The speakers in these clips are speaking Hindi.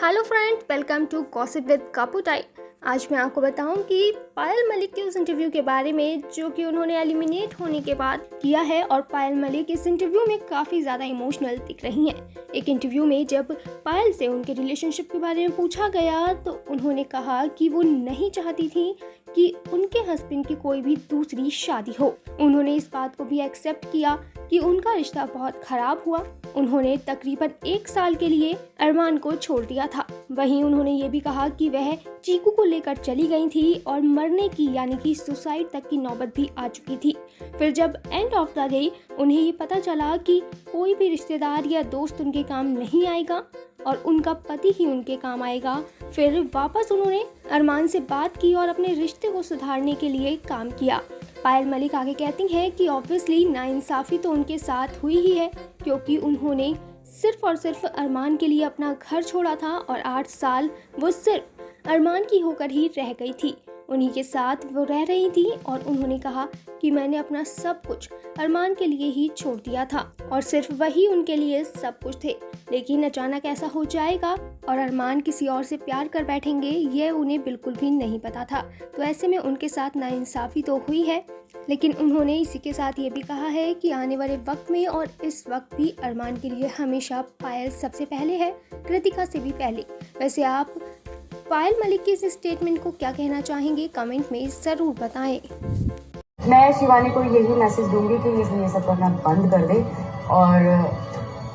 Hello friend, welcome to gossip with कापुटाई। आज मैं आपको बताऊं कि पायल मलिक के उस इंटरव्यू के बारे में जो कि उन्होंने एलिमिनेट होने के बाद किया है। और पायल मलिक इस इंटरव्यू में काफ़ी ज़्यादा इमोशनल दिख रही हैं। एक इंटरव्यू में जब पायल से उनके रिलेशनशिप के बारे में पूछा गया तो उन्होंने कहा कि वो नहीं चाहती थी कि उनके हस्बैंड की कोई भी दूसरी शादी हो। उन्होंने इस बात को भी एक्सेप्ट किया कि उनका रिश्ता बहुत ख़राब हुआ। उन्होंने तकरीबन 1 साल के लिए अरमान को छोड़ दिया था। वहीं उन्होंने ये भी कहा कि वह चीकू को लेकर चली गई थी और मरने की यानी कि सुसाइड तक की नौबत भी आ चुकी थी। फिर जब एंड ऑफ द डे उन्हें ये पता चला कि कोई भी रिश्तेदार या दोस्त उनके काम नहीं आएगा और उनका पति ही उनके काम आएगा, फिर वापस उन्होंने अरमान से बात की और अपने रिश्ते को सुधारने के लिए काम किया। पायल मलिक आगे कहती हैं कि ऑब्वियसली नाइंसाफ़ी तो उनके साथ हुई ही है, क्योंकि उन्होंने सिर्फ और सिर्फ अरमान के लिए अपना घर छोड़ा था और 8 साल वो सिर्फ अरमान की होकर ही रह गई थी। उन्हीं के साथ वो रह रही थी और उन्होंने कहा कि मैंने अपना सब कुछ अरमान के लिए ही छोड़ दिया था और सिर्फ वही उनके लिए सब कुछ थे। लेकिन अचानक ऐसा हो जाएगा और अरमान किसी और से प्यार कर बैठेंगे, ये उन्हें बिल्कुल भी नहीं पता था। तो ऐसे में उनके साथ नाइंसाफ़ी तो हुई है, लेकिन उन्होंने इसी के साथ ये भी कहा है कि आने वाले वक्त में और इस वक्त भी अरमान के लिए हमेशा पायल सबसे पहले है, कृतिका से भी पहले। वैसे आप पायल मलिक के इस स्टेटमेंट को क्या कहना चाहेंगे, कमेंट में ज़रूर बताएं। मैं शिवानी को यही मैसेज दूंगी कि ये सब करना बंद कर दे और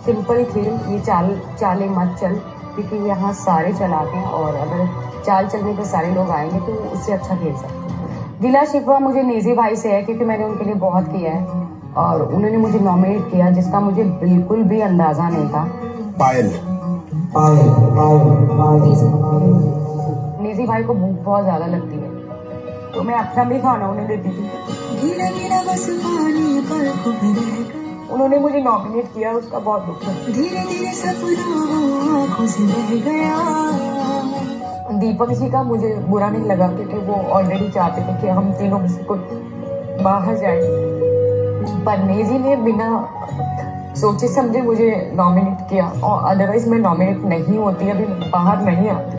सिंपल खेल, ये चाले मत चल, क्योंकि यहाँ सारे चलाते हैं और अगर चाल चलने पे सारे लोग आएंगे तो उससे अच्छा खेल सकते हैं। गिला शिकवा मुझे नेजी भाई से है, क्योंकि मैंने उनके लिए बहुत किया है और उन्होंने मुझे नॉमिनेट किया जिसका मुझे बिल्कुल भी अंदाजा नहीं था। पायल नेजी भाई को भूख बहुत ज्यादा लगती है तो मैं अपना भी खाना उन्हें देती थी। उन्होंने मुझे नॉमिनेट किया, उसका बहुत दुख है। धीरे-धीरे सपना से रह गया। दीपक जी का मुझे बुरा नहीं लगा, क्योंकि वो ऑलरेडी चाहते थे कि हम तीनों में से कोई बाहर जाए, पर नेजी ने बिना सोचे समझे मुझे नॉमिनेट किया और अदरवाइज मैं नॉमिनेट नहीं होती, अभी बाहर नहीं आती।